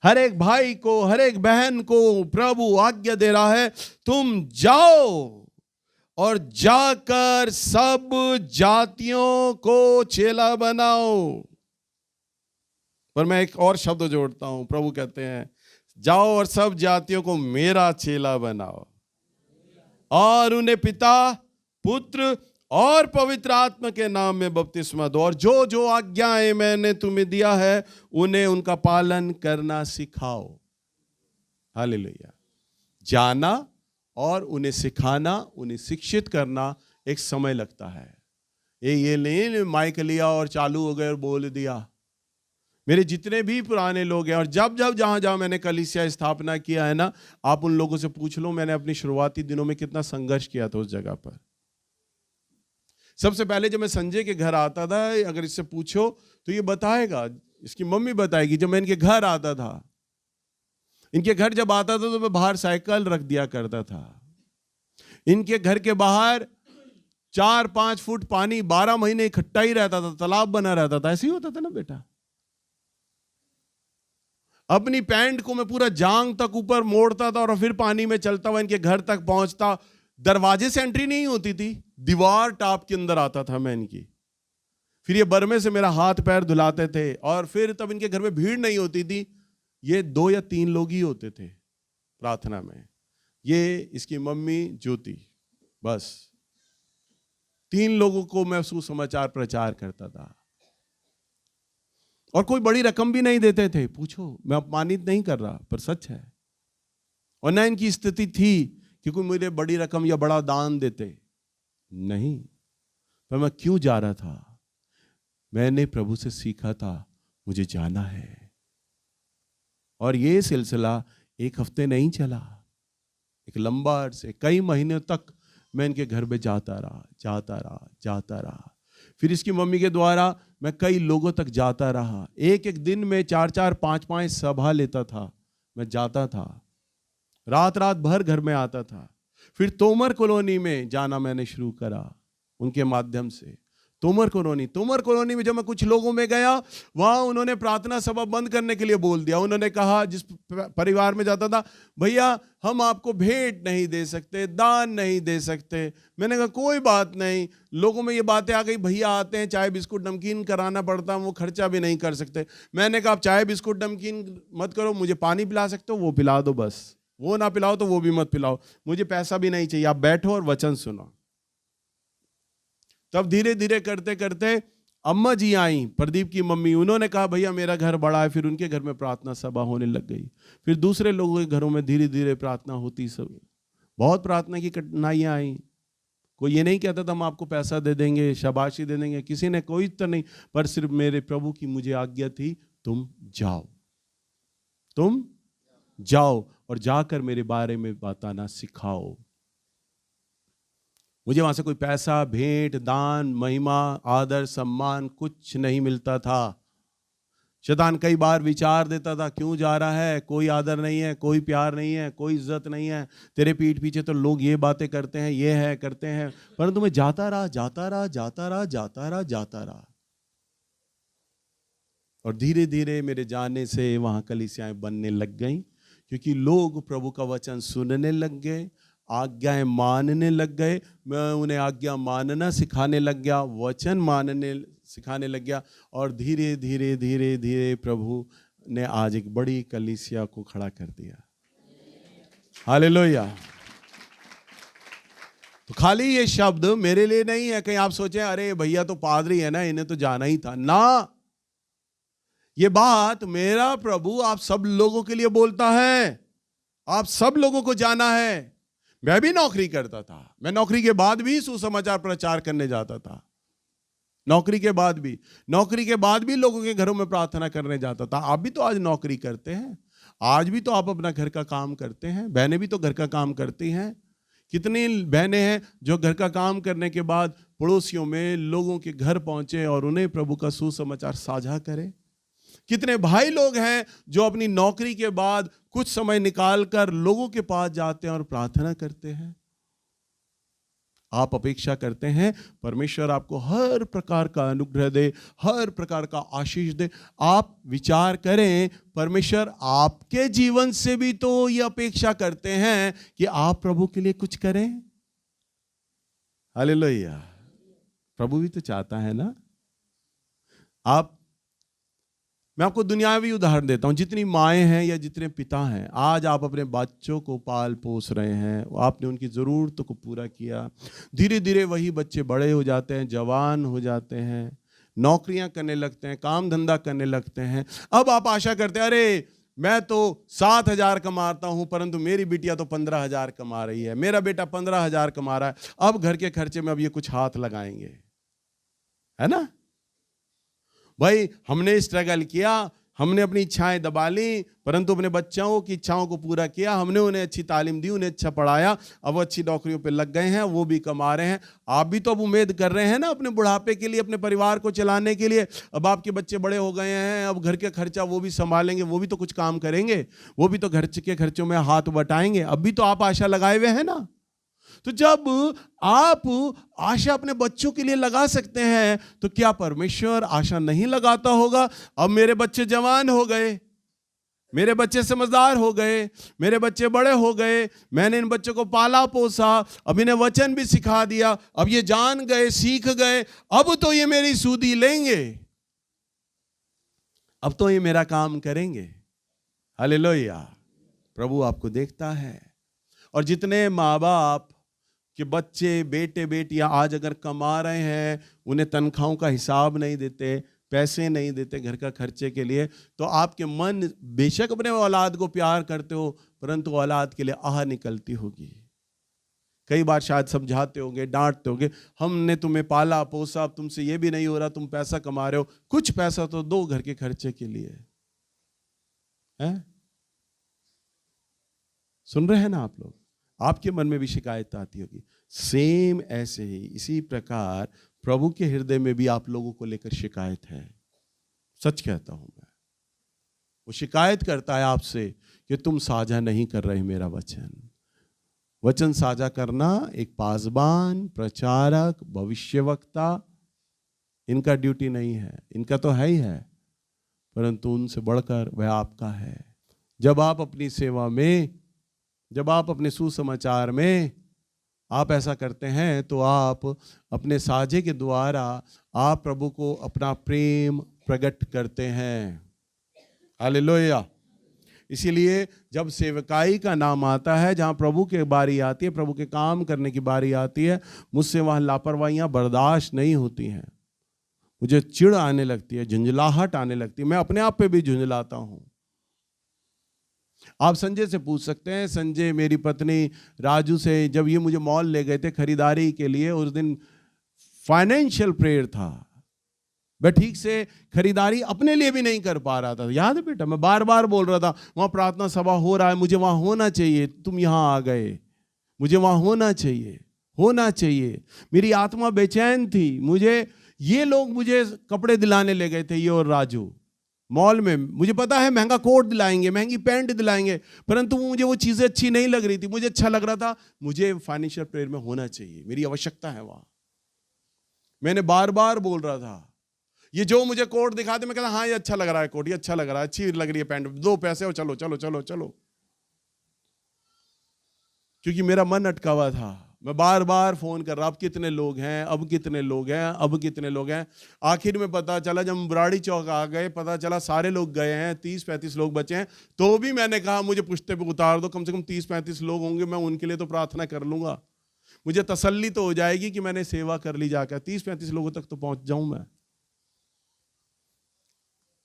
S1: हर एक भाई को, हर एक बहन को प्रभु आज्ञा दे रहा है, तुम जाओ और जाकर सब जातियों को चेला बनाओ। पर मैं एक और शब्द जोड़ता हूं, प्रभु कहते हैं जाओ और सब जातियों को मेरा चेला बनाओ और उन्हें पिता, पुत्र और पवित्र आत्मा के नाम में बपतिस्मा दो, और जो जो आज्ञाएं मैंने तुम्हें दिया है उन्हें उनका पालन करना सिखाओ। हालेलुया। जाना और उन्हें सिखाना, उन्हें शिक्षित करना एक समय लगता है। ये नहीं माइक लिया और चालू हो गए और बोल दिया। मेरे जितने भी पुराने लोग हैं, और जब जब जहां जहां मैंने कलीसिया स्थापना किया है ना, आप उन लोगों से पूछ लो मैंने अपनी शुरुआती दिनों में कितना संघर्ष किया था उस जगह पर। सबसे पहले जब मैं संजय के घर आता था, अगर इससे पूछो तो ये बताएगा, इसकी मम्मी बताएगी, जब मैं इनके घर आता था, इनके घर जब आता था तो मैं बाहर साइकिल रख दिया करता था। इनके घर के बाहर 4-5 फुट पानी 12 महीने इकट्ठा ही रहता था, तालाब बना रहता था। ऐसे ही होता था ना बेटा। अपनी पैंट को मैं पूरा जांग तक ऊपर मोड़ता था और फिर पानी में चलता हुआ इनके घर तक पहुंचता। दरवाजे से एंट्री नहीं होती थी, दीवार टाप के अंदर आता था मैं इनकी। फिर ये बरमे से मेरा हाथ पैर धुलाते थे, और फिर तब इनके घर में भीड़ नहीं होती थी, ये 2 या 3 लोग ही होते थे प्रार्थना में। ये इसकी मम्मी ज्योति, बस 3 लोगों को मैं सुसमाचार प्रचार करता था। और कोई बड़ी रकम भी नहीं देते थे। पूछो, मैं अपमानित नहीं कर रहा, पर सच है। और ना इनकी स्थिति थी कि कोई मुझे बड़ी रकम या बड़ा दान देते, नहीं। पर मैं क्यों जा रहा था? मैंने प्रभु से सीखा था मुझे जाना है। और ये सिलसिला 1 हफ्ते नहीं चला, एक लंबा अरसे, कई महीनों तक मैं इनके घर में जाता रहा। फिर इसकी मम्मी के द्वारा मैं कई लोगों तक जाता रहा। एक दिन में 4-4, 5-5 सभा लेता था, मैं जाता था, रात भर घर में आता था। फिर तोमर कॉलोनी में जाना मैंने शुरू करा उनके माध्यम से। तोमर कॉलोनी में जब मैं कुछ लोगों में गया, वहां उन्होंने प्रार्थना सभा बंद करने के लिए बोल दिया। उन्होंने कहा, जिस परिवार में जाता था, भैया हम आपको भेंट नहीं दे सकते, दान नहीं दे सकते। मैंने कहा कोई बात नहीं। लोगों में ये बातें आ गई, भैया आते हैं चाय बिस्कुट नमकीन कराना पड़ता है, वो खर्चा भी नहीं कर सकते। मैंने कहा आप चाय बिस्कुट नमकीन मत करो, मुझे पानी पिला सकते हो वो पिला दो, बस। वो ना पिलाओ तो वो भी मत पिलाओ, मुझे पैसा भी नहीं चाहिए, आप बैठो और वचन सुनो। तब धीरे धीरे करते करते अम्मा जी आई, प्रदीप की मम्मी, उन्होंने कहा भैया मेरा घर बड़ा है। फिर उनके घर में प्रार्थना सभा होने लग गई। फिर दूसरे लोगों के घरों में धीरे धीरे प्रार्थना होती। सब बहुत प्रार्थना की कठिनाइयां आई। कोई ये नहीं कहता था हम आपको पैसा दे देंगे, शाबाशी दे देंगे, किसी ने कोई तो नहीं, पर सिर्फ मेरे प्रभु की मुझे आज्ञा थी, तुम जाओ और जाकर मेरे बारे में बताना सिखाओ। मुझे वहां से कोई पैसा, भेंट, दान, महिमा, आदर, सम्मान कुछ नहीं मिलता था। शैतान कई बार विचार देता था, क्यों जा रहा है, कोई आदर नहीं है, कोई प्यार नहीं है, कोई इज्जत नहीं है, तेरे पीठ पीछे तो लोग ये बातें करते हैं, ये है करते हैं। परंतु मैं जाता रहा। और धीरे धीरे मेरे जाने से वहां कलीसियाएं बनने लग गईं, क्योंकि लोग प्रभु का वचन सुनने लग गए, आज्ञाएं मानने लग गए। मैं उन्हें आज्ञा मानना सिखाने लग गया, वचन मानने सिखाने लग गया। और धीरे धीरे प्रभु ने आज एक बड़ी कलीसिया को खड़ा कर दिया। हालेलुया। तो खाली ये शब्द मेरे लिए नहीं है, कहीं आप सोचें अरे भैया तो पादरी है ना, इन्हें तो जाना ही था ना। ये बात मेरा प्रभु आप सब लोगों के लिए बोलता है, आप सब लोगों को जाना है। मैं भी नौकरी करता था, मैं नौकरी के बाद भी सुसमाचार प्रचार करने जाता था। नौकरी के बाद भी लोगों के घरों में प्रार्थना करने जाता था। आप भी तो आज नौकरी करते हैं, आज भी तो आप अपना घर का काम करते हैं, बहनें भी तो घर का काम करती हैं। कितनी बहनें हैं जो घर का काम करने के बाद पड़ोसियों में लोगों के घर पहुंचे और उन्हें प्रभु का सुसमाचार साझा करें। कितने भाई लोग हैं जो अपनी नौकरी के बाद कुछ समय निकालकर लोगों के पास जाते हैं और प्रार्थना करते हैं। आप अपेक्षा करते हैं परमेश्वर आपको हर प्रकार का अनुग्रह दे, हर प्रकार का आशीष दे। आप विचार करें, परमेश्वर आपके जीवन से भी तो ये अपेक्षा करते हैं कि आप प्रभु के लिए कुछ करें। हालेलुया। प्रभु भी तो चाहता है ना। मैं आपको दुनियावी उदाहरण देता हूं। जितनी माएँ हैं या जितने पिता हैं, आज आप अपने बच्चों को पाल पोस रहे हैं, आपने उनकी ज़रूरतों को पूरा किया। धीरे धीरे वही बच्चे बड़े हो जाते हैं, जवान हो जाते हैं, नौकरियां करने लगते हैं, काम धंधा करने लगते हैं। अब आप आशा करते हैं, अरे मैं तो 7,000 कमाता हूं, परंतु मेरी बिटिया तो 15,000 कमा रही है, मेरा बेटा 15,000 कमा रहा है, अब घर के खर्चे में अब ये कुछ हाथ लगाएंगे, है ना भाई। हमने स्ट्रगल किया, हमने अपनी इच्छाएं दबा ली, परंतु अपने बच्चों की इच्छाओं को पूरा किया। हमने उन्हें अच्छी तालीम दी, उन्हें अच्छा पढ़ाया, अब वो अच्छी नौकरियों पे लग गए हैं, वो भी कमा रहे हैं। आप भी तो अब उम्मीद कर रहे हैं ना अपने बुढ़ापे के लिए, अपने परिवार को चलाने के लिए। अब आपके बच्चे बड़े हो गए हैं, अब घर के खर्चा वो भी संभालेंगे, वो भी तो कुछ काम करेंगे, वो भी तो घर के खर्चों में हाथ बटाएंगे। अब भी तो आप आशा लगाए हुए हैं ना। तो जब आप आशा अपने बच्चों के लिए लगा सकते हैं, तो क्या परमेश्वर आशा नहीं लगाता होगा? अब मेरे बच्चे जवान हो गए, मेरे बच्चे समझदार हो गए, मेरे बच्चे बड़े हो गए, मैंने इन बच्चों को पाला पोसा, अब इन्हें वचन भी सिखा दिया, अब ये जान गए, सीख गए, अब तो ये मेरी सूदी लेंगे, अब तो ये मेरा काम करेंगे। हालेलुया। प्रभु आपको देखता है। और जितने माँ बाप कि बच्चे बेटे बेटियां आज अगर कमा रहे हैं, उन्हें तनख्वाहों का हिसाब नहीं देते, पैसे नहीं देते घर का खर्चे के लिए, तो आपके मन बेशक अपने औलाद को प्यार करते हो, परंतु औलाद के लिए आह निकलती होगी। कई बार शायद समझाते होंगे, डांटते होंगे, हमने तुम्हें पाला पोसा, अब तुमसे ये भी नहीं हो रहा, तुम पैसा कमा रहे हो, कुछ पैसा तो दो घर के खर्चे के लिए। है? सुन रहे हैं ना आप लोग? आपके मन में भी शिकायत आती होगी। सेम ऐसे ही इसी प्रकार प्रभु के हृदय में भी आप लोगों को लेकर शिकायत है। सच कहता हूं मैं। वो शिकायत करता है आपसे कि तुम साझा नहीं कर रहे मेरा वचन। वचन साझा करना एक पासबान, प्रचारक, भविष्यवक्ता, इनका ड्यूटी नहीं है। इनका तो है ही है, परंतु उनसे बढ़कर वह आपका है। जब आप अपनी सेवा में, जब आप अपने सुसमाचार में आप ऐसा करते हैं, तो आप अपने साझे के द्वारा आप प्रभु को अपना प्रेम प्रकट करते हैं। हालेलुया। इसीलिए जब सेवकाई का नाम आता है, जहाँ प्रभु की बारी आती है, प्रभु के काम करने की बारी आती है, मुझसे वहाँ लापरवाहियाँ बर्दाश्त नहीं होती हैं। मुझे चिढ़ आने लगती है, झुंझलाहट आने लगती है, मैं अपने आप पे भी झुंझलाता हूँ। आप संजय से पूछ सकते हैं। संजय मेरी पत्नी राजू से जब ये मुझे मॉल ले गए थे खरीदारी के लिए, उस दिन फाइनेंशियल प्रेयर था, मैं ठीक से खरीदारी अपने लिए भी नहीं कर पा रहा था। याद है बेटा, मैं बार बार बोल रहा था वहाँ प्रार्थना सभा हो रहा है, मुझे वहाँ होना चाहिए, तुम यहाँ आ गए, मुझे वहाँ होना चाहिए, होना चाहिए। मेरी आत्मा बेचैन थी। ये लोग मुझे कपड़े दिलाने ले गए थे, ये और राजू, मॉल में। मुझे पता है महंगा कोट दिलाएंगे, महंगी पैंट दिलाएंगे, परंतु मुझे वो चीज़ें अच्छी नहीं लग रही थी। मुझे अच्छा लग रहा था, मुझे फाइनेंशियल प्रेयर में होना चाहिए, मेरी आवश्यकता है वहाँ। मैंने बार बार बोल रहा था, ये जो मुझे कोट दिखाते, मैं कहता हाँ ये अच्छा लग रहा है कोट, ये अच्छा लग रहा है, अच्छी लग रही है पैंट, 2 पैसे हो, चलो चलो चलो चलो। क्योंकि मेरा मन अटका हुआ था। मैं बार बार फोन कर रहा, अब कितने लोग हैं, अब कितने लोग हैं, अब कितने लोग हैं। आखिर में पता चला, जब हम बुराड़ी चौक आ गए, पता चला सारे लोग गए हैं, 30-35 लोग बचे हैं। तो भी मैंने कहा मुझे पुश्ते पे उतार दो, कम से कम 30-35 लोग होंगे, मैं उनके लिए तो प्रार्थना कर लूंगा, मुझे तसल्ली तो हो जाएगी कि मैंने सेवा कर ली जाकर। 30-35 लोगों तक तो पहुंच जाऊं मैं।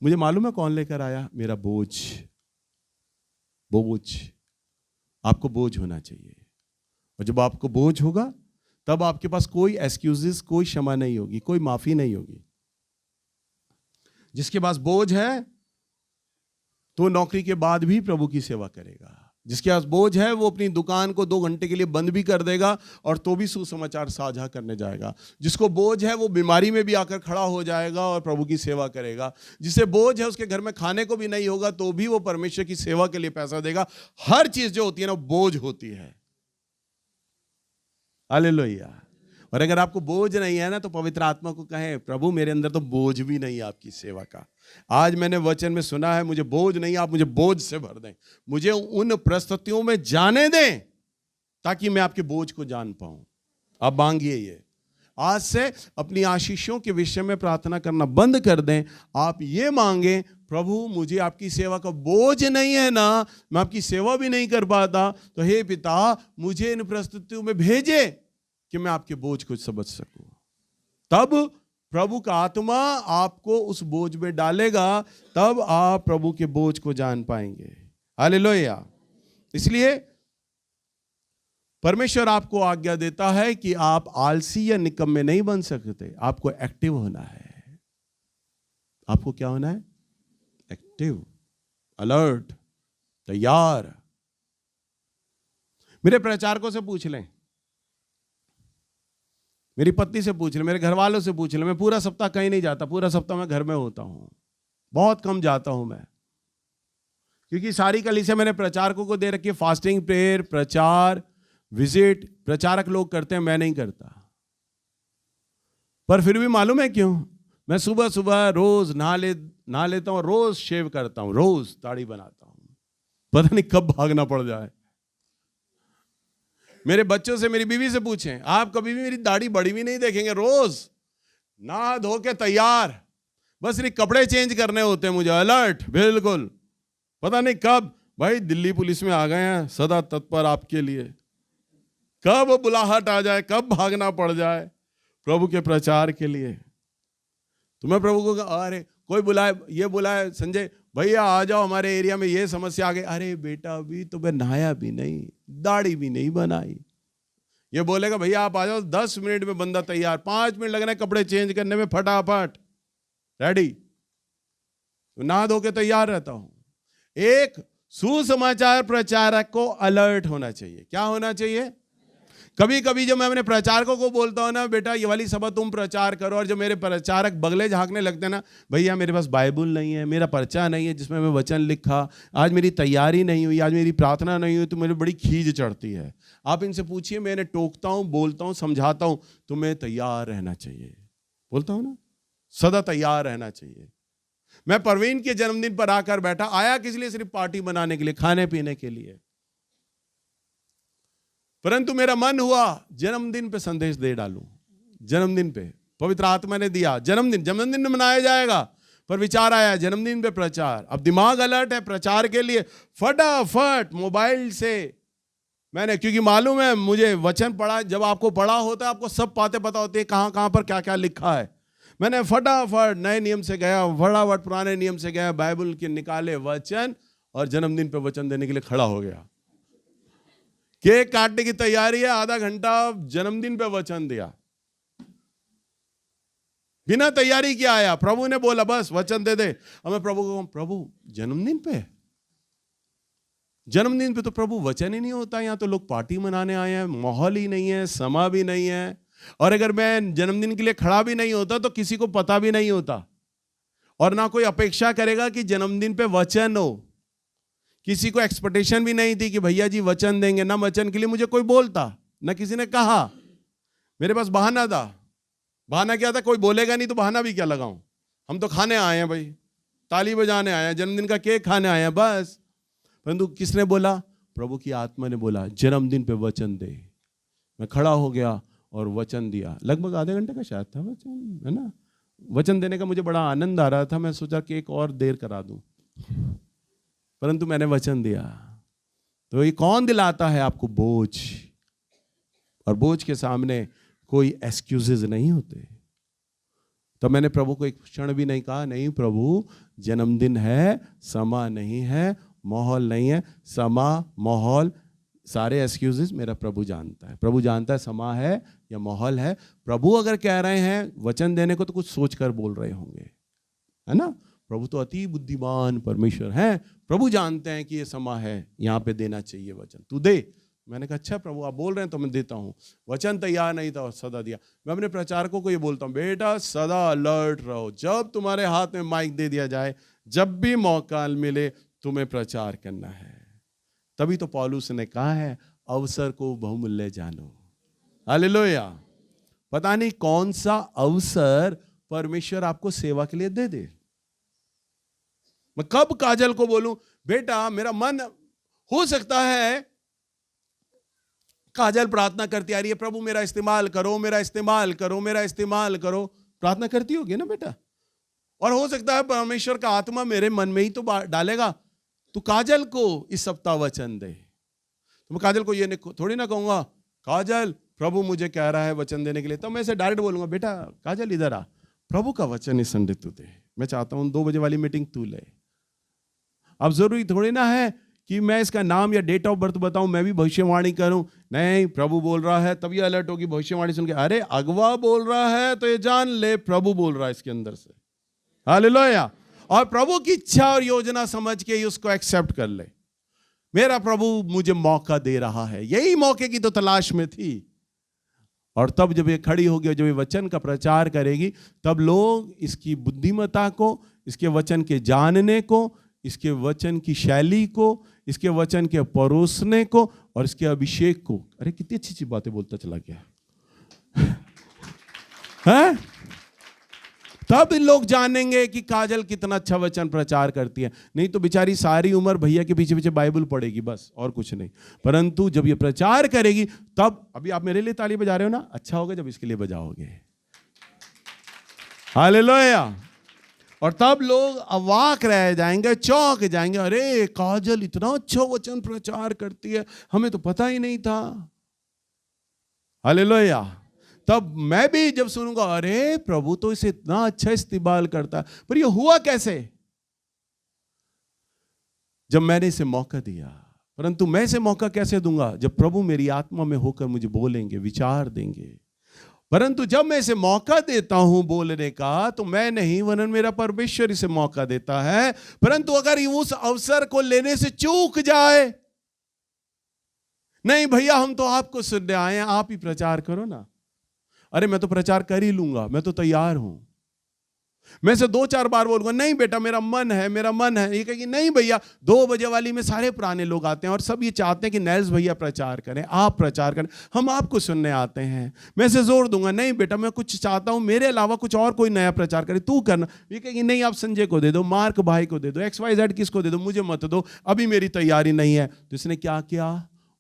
S1: मुझे मालूम है कौन लेकर आया? मेरा बोझ। आपको बोझ होना चाहिए, और जब आपको बोझ होगा तब आपके पास कोई एक्सक्यूजेस, कोई क्षमा नहीं होगी, कोई माफी नहीं होगी। जिसके पास बोझ है तो नौकरी के बाद भी प्रभु की सेवा करेगा। जिसके पास बोझ है वो अपनी दुकान को 2 घंटे के लिए बंद भी कर देगा और तो भी सुसमाचार साझा करने जाएगा। जिसको बोझ है वो बीमारी में भी आकर खड़ा हो जाएगा और प्रभु की सेवा करेगा। जिसे बोझ है उसके घर में खाने को भी नहीं होगा तो भी वो परमेश्वर की सेवा के लिए पैसा देगा। हर चीज जो होती है ना बोझ होती है। हालेलुया। और अगर आपको बोझ नहीं है ना तो पवित्र आत्मा को कहें, प्रभु मेरे अंदर तो बोझ भी नहीं है आपकी सेवा का। आज मैंने वचन में सुना है मुझे बोझ नहीं, आप मुझे बोझ से भर दें, मुझे उन परिस्थितियों में जाने दें ताकि मैं आपके बोझ को जान पाऊं। आप मांगिए ये, आज से अपनी आशीषों के विषय में प्रार्थना करना बंद कर दें। आप ये मांगे, प्रभु मुझे आपकी सेवा का बोझ नहीं है ना, मैं आपकी सेवा भी नहीं कर पाता, तो हे पिता मुझे इन परिस्थितियों में भेजे कि मैं आपके बोझ को समझ सकूं। तब प्रभु का आत्मा आपको उस बोझ में डालेगा, तब आप प्रभु के बोझ को जान पाएंगे। हालेलुया। इसलिए परमेश्वर आपको आज्ञा देता है कि आप आलसी या निकम्मे नहीं बन सकते, आपको एक्टिव होना है। आपको क्या होना है? एक्टिव, अलर्ट, तैयार। मेरे प्रचारकों से पूछ लें, मेरी पत्नी से पूछ लें, मेरे घर वालों से पूछ लें, मैं पूरा सप्ताह कहीं नहीं जाता, पूरा सप्ताह मैं घर में होता हूं, बहुत कम जाता हूं मैं, क्योंकि सारी कलीसिया मैंने प्रचारकों को दे रखी है। फास्टिंग, प्रेयर, प्रचार, विजिट प्रचारक लोग करते हैं, मैं नहीं करता। पर फिर भी मालूम है क्यों? मैं सुबह सुबह रोज नहा लेता हूं, रोज शेव करता हूं, रोज दाढ़ी बनाता हूं, पता नहीं कब भागना पड़ जाए। मेरे बच्चों से, मेरी बीवी से पूछें, आप कभी भी मेरी दाढ़ी बड़ी भी नहीं देखेंगे। रोज नहा धो के तैयार, बस सिर्फ कपड़े चेंज करने होते हैं मुझे, अलर्ट, बिल्कुल पता नहीं कब भाई दिल्ली पुलिस में आ गए हैं, सदा तत्पर आपके लिए, कब बुलाहट आ जाए, कब भागना पड़ जाए प्रभु के प्रचार के लिए। तो मैं प्रभु को कहा, अरे कोई बुलाए, ये बुलाए, संजय भैया आ जाओ हमारे एरिया में ये समस्या आ गई। अरे बेटा अभी तो मैं नहाया भी नहीं, दाढ़ी भी नहीं बनाई। ये बोलेगा भैया आप आ जाओ, 10 मिनट में बंदा तैयार, 5 मिनट लगना है कपड़े चेंज करने में, फटाफट रेडी। तो नहा धो के तैयार रहता हूं। एक सुसमाचार प्रचारक को अलर्ट होना चाहिए। क्या होना चाहिए? कभी कभी जब मैं अपने प्रचारकों को बोलता हूं ना, बेटा ये वाली सभा तुम प्रचार करो, और जब मेरे प्रचारक बगले झांकने लगते हैं ना, भैया मेरे पास बाइबल नहीं है, मेरा पर्चा नहीं है जिसमें मैं वचन लिखा, आज मेरी तैयारी नहीं हुई, आज मेरी प्रार्थना नहीं हुई, तो मुझे बड़ी खीज चढ़ती है। आप इनसे पूछिए, मैंने टोकता हूं, बोलता हूं, समझाता हूं, तुम्हें तैयार रहना चाहिए। बोलता हूं ना, सदा तैयार रहना चाहिए। मैं परवीन के जन्मदिन पर आकर बैठा, आया किस लिए? सिर्फ पार्टी मनाने के लिए, खाने पीने के लिए। परंतु मेरा मन हुआ जन्मदिन पे संदेश दे डालूं। जन्मदिन पे पवित्र आत्मा ने दिया, जन्मदिन में मनाया जाएगा, पर विचार आया जन्मदिन पे प्रचार। अब दिमाग अलर्ट है प्रचार के लिए, फटाफट मोबाइल से मैंने, क्योंकि मालूम है मुझे वचन पढ़ा, जब आपको पढ़ा होता है आपको सब बातें पता होती है, कहां कहां पर क्या क्या लिखा है। मैंने फटाफट नए नियम से गया, फटाफट पुराने नियम से गया, बाइबल के निकाले वचन, और जन्मदिन पे वचन देने के लिए खड़ा हो गया। केक काटने की तैयारी है, आधा घंटा जन्मदिन पे वचन दिया, बिना तैयारी के आया। प्रभु ने बोला बस वचन दे दे। अब मैं प्रभु को कहूं, प्रभु जन्मदिन पे तो प्रभु वचन ही नहीं होता, यहां तो लोग पार्टी मनाने आए हैं, माहौल ही नहीं है, समा भी नहीं है, और अगर मैं जन्मदिन के लिए खड़ा भी नहीं होता तो किसी को पता भी नहीं होता, और ना कोई अपेक्षा करेगा कि जन्मदिन पे वचन हो। किसी को एक्सपेक्टेशन भी नहीं थी कि भैया जी वचन देंगे, ना वचन के लिए मुझे कोई बोलता, ना किसी ने कहा। मेरे पास बहाना था। बहाना क्या था? कोई बोलेगा नहीं तो बहाना भी क्या लगाऊं, हम तो खाने आए हैं भाई, ताली बजाने आए हैं, जन्मदिन का केक खाने आए हैं बस। परंतु किसने बोला? प्रभु की आत्मा ने बोला जन्मदिन पे वचन दे। मैं खड़ा हो गया और वचन दिया। लगभग आधे घंटे का शायद था वचन, है ना। वचन देने का मुझे बड़ा आनंद आ रहा था, मैं सोचा कि एक और देर करा दूं, परंतु मैंने वचन दिया। तो ये कौन दिलाता है आपको? बोझ। और बोझ के सामने कोई एक्सक्यूजेज नहीं होते। तो मैंने प्रभु को एक क्षण भी नहीं कहा, नहीं प्रभु जन्मदिन है, समा नहीं है, माहौल नहीं है। समा, माहौल, सारे एक्सक्यूजेस मेरा प्रभु जानता है। प्रभु जानता है समा है या माहौल है। प्रभु अगर कह रहे हैं वचन देने को तो कुछ सोच कर बोल रहे होंगे, है ना। प्रभु तो अति बुद्धिमान परमेश्वर है, प्रभु जानते हैं कि ये समय है, यहाँ पे देना चाहिए वचन, तू दे। मैंने कहा अच्छा प्रभु आप बोल रहे हैं तो मैं देता हूँ। वचन तैयार नहीं था और सदा दिया। मैं अपने प्रचारकों को ये बोलता हूँ, बेटा सदा अलर्ट रहो, जब तुम्हारे हाथ में माइक दे दिया जाए, जब भी मौका मिले तुम्हें प्रचार करना है। तभी तो पौलुस ने कहा है अवसर को बहुमूल्य जानो। हालेलुया। पता नहीं कौन सा अवसर परमेश्वर आपको सेवा के लिए दे दे। मैं कब काजल को बोलूं बेटा मेरा मन, हो सकता है काजल प्रार्थना करती आ रही है, प्रभु मेरा इस्तेमाल करो, मेरा इस्तेमाल करो, मेरा इस्तेमाल करो, प्रार्थना करती होगी ना बेटा। और हो सकता है परमेश्वर का आत्मा मेरे मन में ही तो डालेगा, तू काजल को इस सप्ताह वचन दे। तो मैं काजल को ये थोड़ी ना कहूंगा काजल प्रभु मुझे कह रहा है वचन देने के लिए, तो मैं ऐसे डायरेक्ट बोलूंगा बेटा काजल इधर आ, प्रभु का वचन इस संडे तू दे, मैं चाहता हूं 2 बजे वाली मीटिंग तू ले। अब जरूरी थोड़ी ना है कि मैं इसका नाम या डेट ऑफ बर्थ बताऊं, मैं भी भविष्यवाणी करूं। नहीं, प्रभु बोल रहा है तभी अलर्ट होगी भविष्यवाणी सुन के। अरे अगवा बोल रहा है तो ये जान ले प्रभु बोल रहा है इसके अंदर से। हालेलुया। और प्रभु की इच्छा और योजना समझ के ही उसको एक्सेप्ट कर ले। मेरा प्रभु मुझे मौका दे रहा है, यही मौके की तो तलाश में थी। और तब जब ये खड़ी होगी और जब ये वचन का प्रचार करेगी, तब लोग इसकी बुद्धिमत्ता को, इसके वचन के जानने को, इसके वचन की शैली को, इसके वचन के परोसने को और इसके अभिषेक को, अरे कितनी अच्छी अच्छी बातें बोलता चला गया है? तब लोग जानेंगे कि काजल कितना अच्छा वचन प्रचार करती है। नहीं तो बेचारी सारी उम्र भैया के पीछे पीछे बाइबल पढ़ेगी बस, और कुछ नहीं। परंतु जब ये प्रचार करेगी तब, अभी आप मेरे लिए ताली बजा रहे हो ना, अच्छा होगा जब इसके लिए बजाओगे। हालेलुया। और तब लोग अवाक रह जाएंगे, चौंक जाएंगे, अरे काजल इतना अच्छा वचन प्रचार करती है, हमें तो पता ही नहीं था। हालेलुया। तब मैं भी जब सुनूंगा अरे प्रभु तो इसे इतना अच्छा इस्तेमाल करता है, पर ये हुआ कैसे? जब मैंने इसे मौका दिया। परंतु मैं इसे मौका कैसे दूंगा? जब प्रभु मेरी आत्मा में होकर मुझे बोलेंगे, विचार देंगे। परंतु जब मैं इसे मौका देता हूं बोलने का, तो मैं नहीं वरन मेरा परमेश्वर इसे मौका देता है। परंतु अगर ये उस अवसर को लेने से चूक जाए, नहीं भैया हम तो आपको सुनने आए हैं, आप ही प्रचार करो ना। अरे मैं तो प्रचार कर ही लूंगा, मैं तो तैयार हूं। मैं से 2-4 बार बोलूंगा, नहीं बेटा मेरा मन है, मेरा मन है। ये कहेगी नहीं भैया 2 बजे वाली में सारे पुराने लोग आते हैं और सब ये चाहते हैं कि नैल्स भैया प्रचार करें, आप प्रचार करें, हम आपको सुनने आते हैं। मैं से जोर दूंगा, नहीं बेटा मैं कुछ चाहता हूं, मेरे अलावा कुछ और कोई नया प्रचार करे, तू करना। ये कहेगी नहीं आप संजय को दे दो, मार्क भाई को दे दो, XYZ किसको दे दो, मुझे मत दो, अभी मेरी तैयारी नहीं है। तो इसने क्या किया?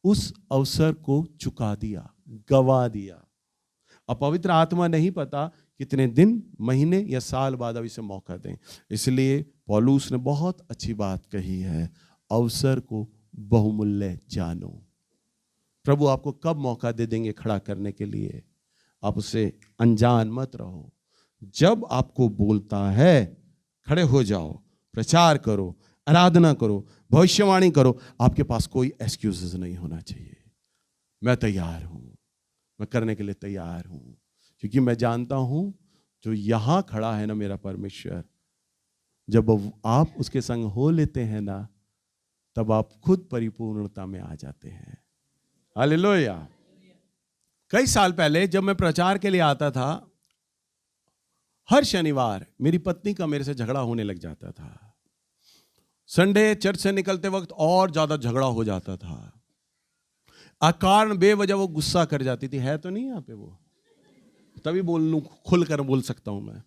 S1: उस अवसर को चुका दिया, गवा दिया। अब पवित्र आत्मा नहीं पता कितने दिन, महीने या साल बाद अब इसे मौका दें। इसलिए पौलुस ने बहुत अच्छी बात कही है, अवसर को बहुमूल्य जानो। प्रभु आपको कब मौका दे देंगे खड़ा करने के लिए, आप उसे अनजान मत रहो। जब आपको बोलता है खड़े हो जाओ, प्रचार करो, आराधना करो, भविष्यवाणी करो। आपके पास कोई एक्सक्यूजेस नहीं होना चाहिए। मैं तैयार हूं, मैं करने के लिए तैयार हूं, क्योंकि मैं जानता हूं जो यहां खड़ा है ना मेरा परमेश्वर, जब आप उसके संग हो लेते हैं ना, तब आप खुद परिपूर्णता में आ जाते हैं। हालेलुया। कई साल पहले जब मैं प्रचार के लिए आता था, हर शनिवार मेरी पत्नी का मेरे से झगड़ा होने लग जाता था। संडे चर्च से निकलते वक्त और ज्यादा झगड़ा हो जाता था। अकारण बेवजह वो गुस्सा कर जाती थी। है तो नहीं यहाँ पे वो, तभी बोल लूं, खुल कर बोल सकता हूं मैं।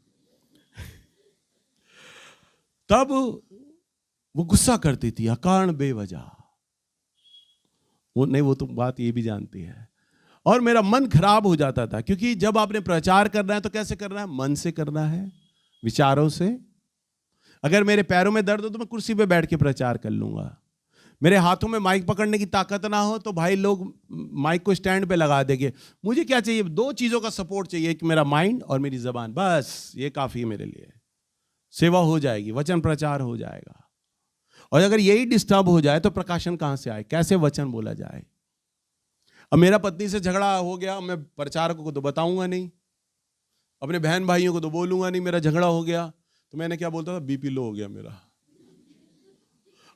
S1: तब वो गुस्सा करती थी अकारण बेवजह। वो नहीं, वो तो बात ये भी जानती है। और मेरा मन खराब हो जाता था, क्योंकि जब आपने प्रचार करना है तो कैसे करना है? मन से करना है, विचारों से। अगर मेरे पैरों में दर्द हो तो मैं कुर्सी पे बैठ के प्रचार कर लूंगा। मेरे हाथों में माइक पकड़ने की ताकत ना हो तो भाई लोग माइक को स्टैंड पे लगा देंगे। मुझे क्या चाहिए? 2 चीजों का सपोर्ट चाहिए, कि मेरा माइंड और मेरी जबान, बस ये काफी है मेरे लिए। सेवा हो जाएगी, वचन प्रचार हो जाएगा। और अगर यही डिस्टर्ब हो जाए तो प्रकाशन कहां से आए, कैसे वचन बोला जाए? अब मेरा पत्नी से झगड़ा हो गया, मैं प्रचारकों को तो बताऊंगा नहीं, अपने बहन भाइयों को तो बोलूंगा नहीं, मेरा झगड़ा हो गया। तो मैंने क्या बोलता था, बीपी लो हो गया मेरा।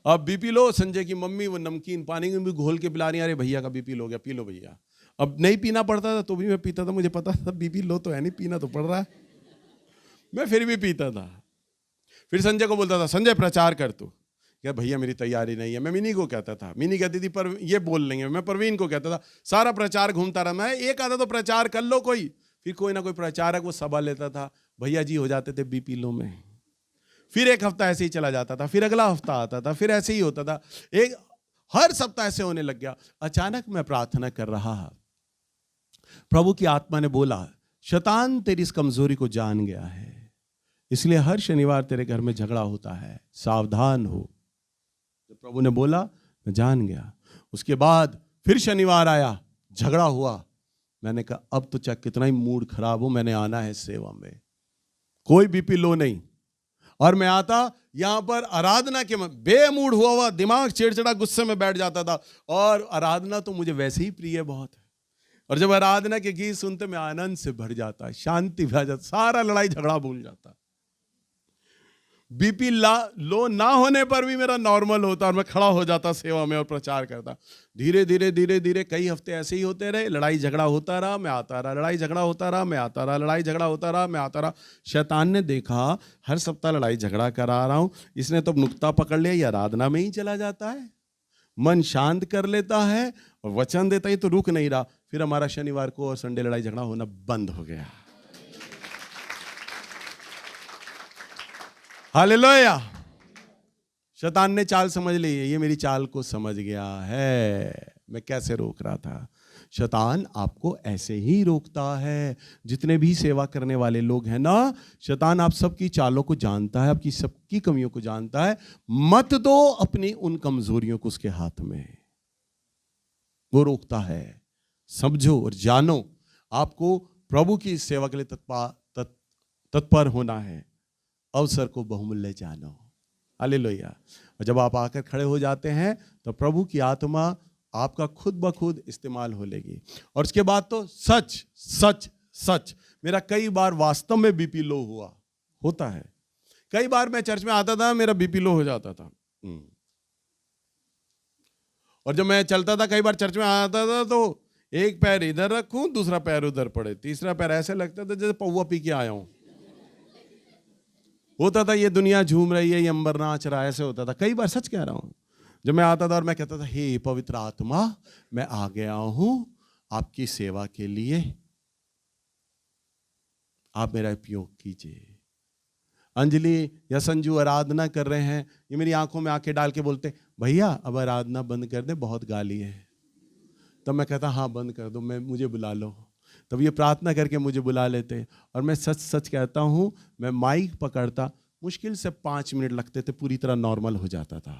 S1: अब बीपी लो, संजय की मम्मी वो नमकीन पानी में भी घोल के पिला रही, अरे भैया का बीपी लो गया, पी लो भैया। अब नहीं पीना पड़ता था तो भी मैं पीता था, मुझे पता था बीपी लो तो है नहीं, पीना तो पड़ रहा है, मैं फिर भी पीता था। फिर संजय को बोलता था, संजय प्रचार कर तू। क्या भैया मेरी तैयारी नहीं है। मैं मिनी को कहता था, मिनी कहती थी पर ये बोल लेंगे। मैं परवीन को कहता था, सारा प्रचार घूमता रहा। मैं एक आधा तो प्रचार कर लो कोई। फिर कोई ना कोई प्रचारक वो सभा लेता था, भैया जी हो जाते थे बीपी लो में। फिर एक हफ्ता ऐसे ही चला जाता था, फिर अगला हफ्ता आता था, फिर ऐसे ही होता था। एक हर सप्ताह ऐसे होने लग गया। अचानक मैं प्रार्थना कर रहा, प्रभु की आत्मा ने बोला, शैतान तेरी इस कमजोरी को जान गया है, इसलिए हर शनिवार तेरे घर में झगड़ा होता है, सावधान हो। जब प्रभु ने बोला मैं जान गया। उसके बाद फिर शनिवार आया, झगड़ा हुआ। मैंने कहा अब तो चाहे कितना ही मूड खराब हो, मैंने आना है सेवा में, कोई बीपी लो नहीं। और मैं आता यहां पर आराधना के बेमूड हुआ दिमाग चिड़चिड़ा गुस्से में बैठ जाता था। और आराधना तो मुझे वैसे ही प्रिय बहुत है, और जब आराधना के गीत सुनते मैं आनंद से भर जाता, शांति भर जाता, सारा लड़ाई झगड़ा भूल जाता। बीपी लो ना होने पर भी मेरा नॉर्मल होता और मैं खड़ा हो जाता सेवा में और प्रचार करता। धीरे धीरे धीरे धीरे कई हफ्ते ऐसे ही होते रहे, लड़ाई झगड़ा होता रहा, मैं आता रहा, लड़ाई झगड़ा होता रहा, मैं आता रहा, लड़ाई झगड़ा होता रहा, मैं आता रहा। शैतान ने देखा हर सप्ताह लड़ाई झगड़ा करा रहा हूं, इसने तो नुक्ता पकड़ लिया, ये आराधना में ही चला जाता है, मन शांत कर लेता है और वचन देता ही तो रुक नहीं रहा। फिर हमारा शनिवार को और संडे लड़ाई झगड़ा होना बंद हो गया। हालेलुया। शैतान ने चाल समझ ली, ये मेरी चाल को समझ गया है, मैं कैसे रोक रहा था। शैतान आपको ऐसे ही रोकता है। जितने भी सेवा करने वाले लोग हैं ना, शैतान आप सबकी चालों को जानता है, आपकी सबकी कमियों को जानता है। मत दो अपनी उन कमजोरियों को उसके हाथ में, वो रोकता है। समझो और जानो, आपको प्रभु की सेवा के लिए तत्पर होना है, अवसर को बहुमूल्य जानो। हालेलुया। और जब आप आकर खड़े हो जाते हैं तो प्रभु की आत्मा आपका खुद ब खुद इस्तेमाल हो लेगी। और उसके बाद तो सच सच सच, मेरा कई बार वास्तव में बीपी लो होता है। कई बार मैं चर्च में आता था, मेरा बीपी लो हो जाता था। और जब मैं चलता था, कई बार चर्च में आता था तो एक पैर इधर रखूं, दूसरा पैर उधर पड़े, तीसरा पैर ऐसे लगता था जैसे पौवा पी के आया हूं। होता था ये दुनिया झूम रही है, ये अंबर नाच रहा है, ऐसे होता था। कई बार सच कह रहा हूं, जब मैं आता था और मैं कहता था, हे पवित्र आत्मा, मैं आ गया हूं आपकी सेवा के लिए, आप मेरा उपयोग कीजिए। अंजलि या संजू आराधना कर रहे हैं, ये मेरी आंखों में आंखें डाल के बोलते, भैया अब आराधना बंद कर दे, बहुत गाली है। तब मैं कहता, हाँ बंद कर दो, मुझे बुला लो। तब ये प्रार्थना करके मुझे बुला लेते, और मैं सच सच कहता हूं, मैं माइक पकड़ता, मुश्किल से 5 मिनट लगते थे, पूरी तरह नॉर्मल हो जाता था।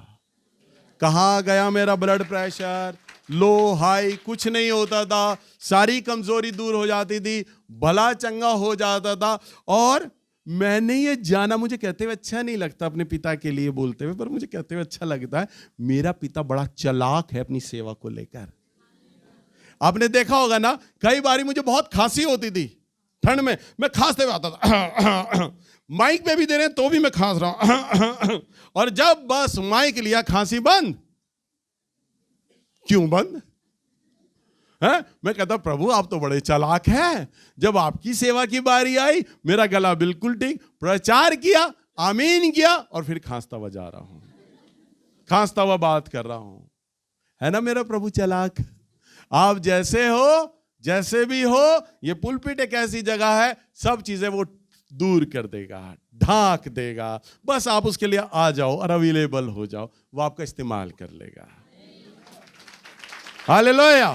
S1: कहाँ गया मेरा ब्लड प्रेशर, लो हाई, कुछ नहीं होता था, सारी कमजोरी दूर हो जाती थी, भला चंगा हो जाता था। और मैंने ये जाना, मुझे कहते हुए अच्छा नहीं लगता अपने पिता के लिए बोलते हुए, पर मुझे कहते हुए अच्छा लगता है, मेरा पिता बड़ा चालाक है अपनी सेवा को लेकर। आपने देखा होगा ना, कई बारी मुझे बहुत खांसी होती थी ठंड में, मैं खांसते हुए आता था माइक पे भी दे रहे हैं तो भी मैं खांस रहा हूं और जब बस माइक लिया, खांसी बंद। क्यों बंद है? मैं कहता, प्रभु आप तो बड़े चालाक हैं, जब आपकी सेवा की बारी आई मेरा गला बिल्कुल ठीक, प्रचार किया, आमीन किया, और फिर खांसता हुआ जा रहा हूं, खांसता हुआ बात कर रहा हूं। है ना मेरा प्रभु चालाक? आप जैसे हो, जैसे भी हो, ये पुलपिट एक ऐसी जगह है, सब चीजें वो दूर कर देगा, ढांक देगा, बस आप उसके लिए आ जाओ और अवेलेबल हो जाओ, वो आपका इस्तेमाल कर लेगा। हालेलुया।